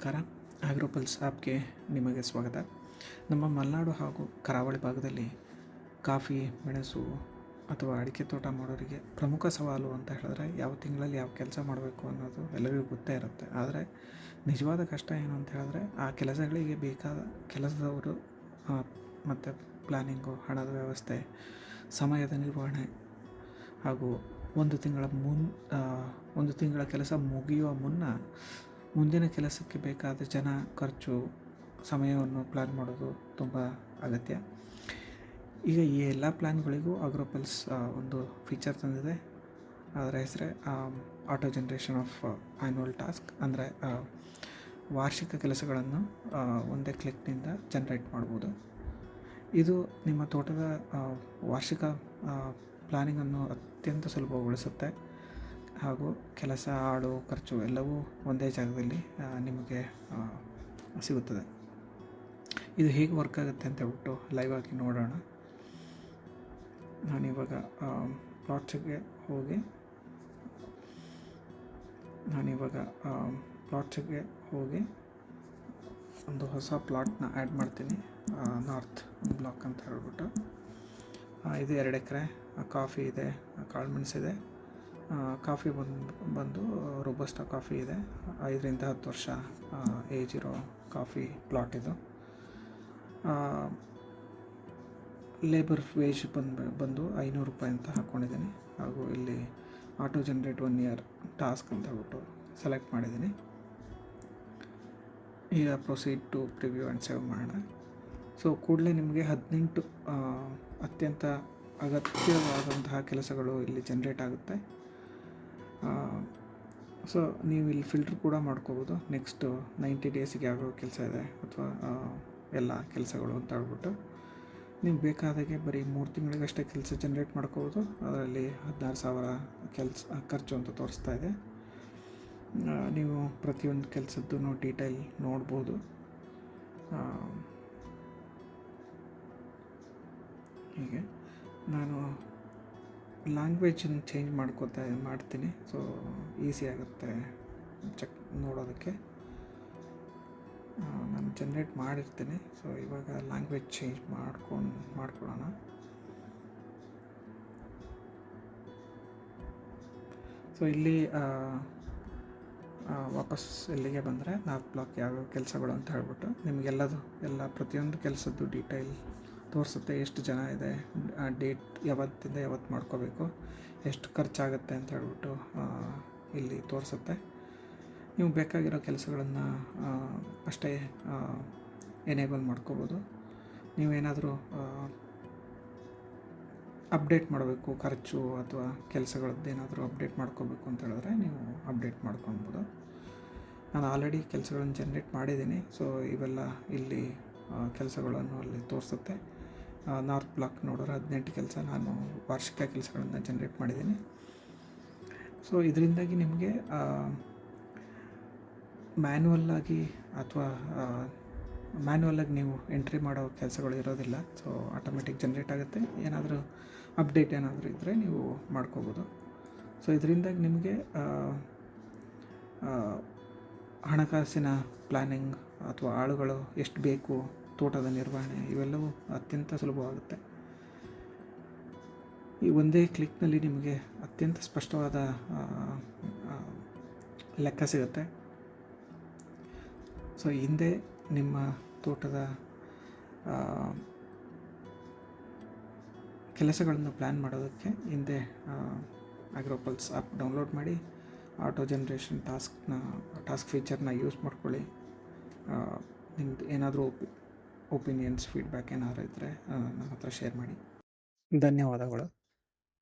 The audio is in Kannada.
ನಮಸ್ಕಾರ. ಆಗ್ರೋಪಲ್ಸ್ ಆ್ಯಪ್ಗೆ ನಿಮಗೆ ಸ್ವಾಗತ. ನಮ್ಮ ಮಲೆನಾಡು ಹಾಗೂ ಕರಾವಳಿ ಭಾಗದಲ್ಲಿ ಕಾಫಿ, ಮೆಣಸು ಅಥವಾ ಅಡಿಕೆ ತೋಟ ಮಾಡೋರಿಗೆ ಪ್ರಮುಖ ಸವಾಲು ಅಂತ ಹೇಳಿದ್ರೆ ಯಾವ ತಿಂಗಳಲ್ಲಿ ಯಾವ ಕೆಲಸ ಮಾಡಬೇಕು ಅನ್ನೋದು ಎಲ್ಲರಿಗೂ ಗೊತ್ತೇ ಇರುತ್ತೆ. ಆದರೆ ನಿಜವಾದ ಕಷ್ಟ ಏನು ಅಂತ ಹೇಳಿದ್ರೆ ಆ ಕೆಲಸಗಳಿಗೆ ಬೇಕಾದ ಕೆಲಸದವರು ಮತ್ತು ಪ್ಲ್ಯಾನಿಂಗು, ಹಣದ ವ್ಯವಸ್ಥೆ, ಸಮಯದ ನಿರ್ವಹಣೆ ಹಾಗೂ ಒಂದು ತಿಂಗಳ ಕೆಲಸ ಮುಗಿಯುವ ಮುನ್ನ ಮುಂದಿನ ಕೆಲಸಕ್ಕೆ ಬೇಕಾದ ಜನ, ಖರ್ಚು, ಸಮಯವನ್ನು ಪ್ಲ್ಯಾನ್ ಮಾಡೋದು ತುಂಬ ಅಗತ್ಯ. ಈಗ ಈ ಎಲ್ಲ ಪ್ಲ್ಯಾನ್ಗಳಿಗೂ ಆಗ್ರೋಪಲ್ಸ್ ಒಂದು ಫೀಚರ್ ತಂದಿದೆ. ಅದರ ಹೆಸರೇ auto generation of annual task. ಅಂದರೆ ವಾರ್ಷಿಕ ಕೆಲಸಗಳನ್ನು ಒಂದೇ ಕ್ಲಿಕ್ನಿಂದ ಜನ್ರೇಟ್ ಮಾಡ್ಬೋದು. ಇದು ನಿಮ್ಮ ತೋಟದ ವಾರ್ಷಿಕ ಪ್ಲ್ಯಾನಿಂಗನ್ನು ಅತ್ಯಂತ ಸುಲಭಗೊಳಿಸುತ್ತೆ ಹಾಗೂ ಕೆಲಸ, ಆಳು, ಖರ್ಚು ಎಲ್ಲವೂ ಒಂದೇ ಜಾಗದಲ್ಲಿ ನಿಮಗೆ ಸಿಗುತ್ತದೆ. ಇದು ಹೇಗೆ ವರ್ಕ್ ಆಗುತ್ತೆ ಅಂತ ಹೇಳ್ಬಿಟ್ಟು ಲೈವ್ ಆಗಿ ನೋಡೋಣ. ನಾನಿವಾಗ ಪ್ಲಾಟ್ಸಿಗೆ ಹೋಗಿ ಒಂದು ಹೊಸ ಪ್ಲಾಟ್ನ ಆ್ಯಡ್ ಮಾಡ್ತೀನಿ. ನಾರ್ತ್ ಬ್ಲಾಕ್ ಅಂತ ಹೇಳ್ಬಿಟ್ಟು ಇದು 2 ಎಕರೆ. ಕಾಫಿ ಇದೆ, ಕಾಳುಮೆಣಸಿದೆ. ಕಾಫಿ ಬಂದು ರೋಬಸ್ಟಾ ಕಾಫಿ ಇದೆ. 5ರಿಂದ 10 ವರ್ಷ ಏಜ್ ಇರೋ ಕಾಫಿ ಪ್ಲಾಟ್ ಇದು. ಲೇಬರ್ ವೇಜ್ ಬಂದು 500 ರೂಪಾಯಿ ಅಂತ ಹಾಕ್ಕೊಂಡಿದ್ದೀನಿ. ಹಾಗೂ ಇಲ್ಲಿ ಆಟೋ ಜನ್ರೇಟ್ 1 ಇಯರ್ ಟಾಸ್ಕ್ ಅಂತ ಹೇಳ್ಬಿಟ್ಟು ಸೆಲೆಕ್ಟ್ ಮಾಡಿದ್ದೀನಿ. ಈಗ proceed to preview and save ಮಾಡೋಣ. ಸೊ ಕೂಡಲೇ ನಿಮಗೆ 18 ಅತ್ಯಂತ ಅಗತ್ಯವಾದಂತಹ ಕೆಲಸಗಳು ಇಲ್ಲಿ ಜನ್ರೇಟ್ ಆಗುತ್ತೆ. ಸೊ ನೀವು ಇಲ್ಲಿ ಫಿಲ್ಟ್ರ್ ಕೂಡ ಮಾಡ್ಕೋಬೋದು. ನೆಕ್ಸ್ಟು 90 ಡೇಸಿಗೆ ಯಾವ ಕೆಲಸ ಇದೆ ಅಥವಾ ಎಲ್ಲ ಕೆಲಸಗಳು ಅಂತ ಹೇಳ್ಬಿಟ್ಟು ನೀವು ಬೇಕಾದಾಗೆ ಬರೀ 3 ತಿಂಗಳಿಗಷ್ಟೇ ಕೆಲಸ ಜನ್ರೇಟ್ ಮಾಡ್ಕೋಬೋದು. ಅದರಲ್ಲಿ 16,000 ಖರ್ಚು ಅಂತ ತೋರಿಸ್ತಾ ಇದೆ. ನೀವು ಪ್ರತಿಯೊಂದು ಕೆಲಸದ್ದು ಡೀಟೇಲ್ ನೋಡ್ಬೋದು. ಹೀಗೆ ನಾನು ಲ್ಯಾಂಗ್ವೇಜನ್ನು ಚೇಂಜ್ ಮಾಡ್ತೀನಿ. ಸೊ ಈಸಿ ಆಗುತ್ತೆ ನೋಡೋದಕ್ಕೆ. ನಾನು ಜನ್ರೇಟ್ ಮಾಡಿರ್ತೀನಿ. ಸೊ ಇವಾಗ ಲ್ಯಾಂಗ್ವೇಜ್ ಚೇಂಜ್ ಮಾಡ್ಕೊಳ್ಳೋಣ. ಸೊ ಇಲ್ಲಿ ವಾಪಸ್ ಇಲ್ಲಿಗೆ ಬಂದರೆ ನಾರ್ತ್ ಬ್ಲಾಕ್ ಯಾವ್ಯಾವ ಕೆಲಸಗಳು ಅಂತ ಹೇಳ್ಬಿಟ್ಟು ನಿಮಗೆಲ್ಲ ಪ್ರತಿಯೊಂದು ಕೆಲಸದ್ದು ಡೀಟೇಲ್ ತೋರಿಸುತ್ತೆ. ಎಷ್ಟು ಜನ ಇದೆ, ಡೇಟ್ ಯಾವತ್ತಿಂದ ಯಾವತ್ತು ಮಾಡ್ಕೋಬೇಕು, ಎಷ್ಟು ಖರ್ಚಾಗುತ್ತೆ ಅಂತ ಹೇಳ್ಬಿಟ್ಟು ಇಲ್ಲಿ ತೋರಿಸುತ್ತೆ. ನೀವು ಬೇಕಾಗಿರೋ ಕೆಲಸಗಳನ್ನು ಅಷ್ಟೇ ಎನೇಬಲ್ ಮಾಡ್ಕೋಬೋದು. ನೀವೇನಾದರೂ ಅಪ್ಡೇಟ್ ಮಾಡಬೇಕು, ಖರ್ಚು ಅಥವಾ ಕೆಲಸಗಳದ್ದು ಏನಾದರೂ ಅಪ್ಡೇಟ್ ಮಾಡ್ಕೋಬೇಕು ಅಂತ ಹೇಳಿದ್ರೆ ನೀವು ಅಪ್ಡೇಟ್ ಮಾಡ್ಕೊಳ್ಬೋದು. ನಾನು ಆಲ್ರೆಡಿ ಕೆಲಸಗಳನ್ನು ಜನ್ರೇಟ್ ಮಾಡಿದ್ದೀನಿ. ಸೊ ಇವೆಲ್ಲ ಇಲ್ಲಿ ಕೆಲಸಗಳನ್ನು ಅಲ್ಲಿ ತೋರಿಸುತ್ತೆ. ನಾರ್ತ್ ಬ್ಲಾಕ್ ನೋಡಿದ್ರೆ 18 ಕೆಲಸ ನಾನು ವಾರ್ಷಿಕ ಕೆಲಸಗಳನ್ನು ಜನ್ರೇಟ್ ಮಾಡಿದ್ದೀನಿ. ಸೊ ಇದರಿಂದಾಗಿ ನಿಮಗೆ ಮ್ಯಾನ್ಯುವಲ್ಲಾಗಿ ನೀವು ಎಂಟ್ರಿ ಮಾಡೋ ಕೆಲಸಗಳು ಇರೋದಿಲ್ಲ. ಸೊ ಆಟೋಮೆಟಿಕ್ ಜನ್ರೇಟ್ ಆಗುತ್ತೆ. ಏನಾದರೂ ಅಪ್ಡೇಟ್ ಏನಾದರೂ ಇದ್ದರೆ ನೀವು ಮಾಡ್ಕೋಬೋದು. ಸೊ ಇದರಿಂದಾಗಿ ನಿಮಗೆ ಹಣಕಾಸಿನ ಪ್ಲ್ಯಾನಿಂಗ್ ಅಥವಾ ಆಳುಗಳು ಎಷ್ಟು ಬೇಕು, ತೋಟದ ನಿರ್ವಹಣೆ ಇವೆಲ್ಲವೂ ಅತ್ಯಂತ ಸುಲಭವಾಗುತ್ತೆ. ಈ ಒಂದೇ ಕ್ಲಿಕ್ನಲ್ಲಿ ನಿಮಗೆ ಅತ್ಯಂತ ಸ್ಪಷ್ಟವಾದ ಲೆಕ್ಕ ಸಿಗುತ್ತೆ. ಸೊ ಹಿಂದೆ ನಿಮ್ಮ ತೋಟದ ಕೆಲಸಗಳನ್ನು ಪ್ಲ್ಯಾನ್ ಮಾಡೋದಕ್ಕೆ ಹಿಂದೆ ಆಗ್ರೋಪಲ್ಸ್ ಆ್ಯಪ್ ಡೌನ್ಲೋಡ್ ಮಾಡಿ ಆಟೋ ಜನ್ರೇಷನ್ ಟಾಸ್ಕ್ ಫೀಚರ್ನ ಯೂಸ್ ಮಾಡ್ಕೊಳ್ಳಿ. ನಿಮ್ಮದು ಏನಾದರೂ ಒಪಿನಿಯನ್ಸ್, ಫೀಡ್ಬ್ಯಾಕ್ ಏನಾದರೂ ಇದ್ದರೆ ನನ್ನ ಹತ್ರ ಶೇರ್ ಮಾಡಿ. ಧನ್ಯವಾದಗಳು.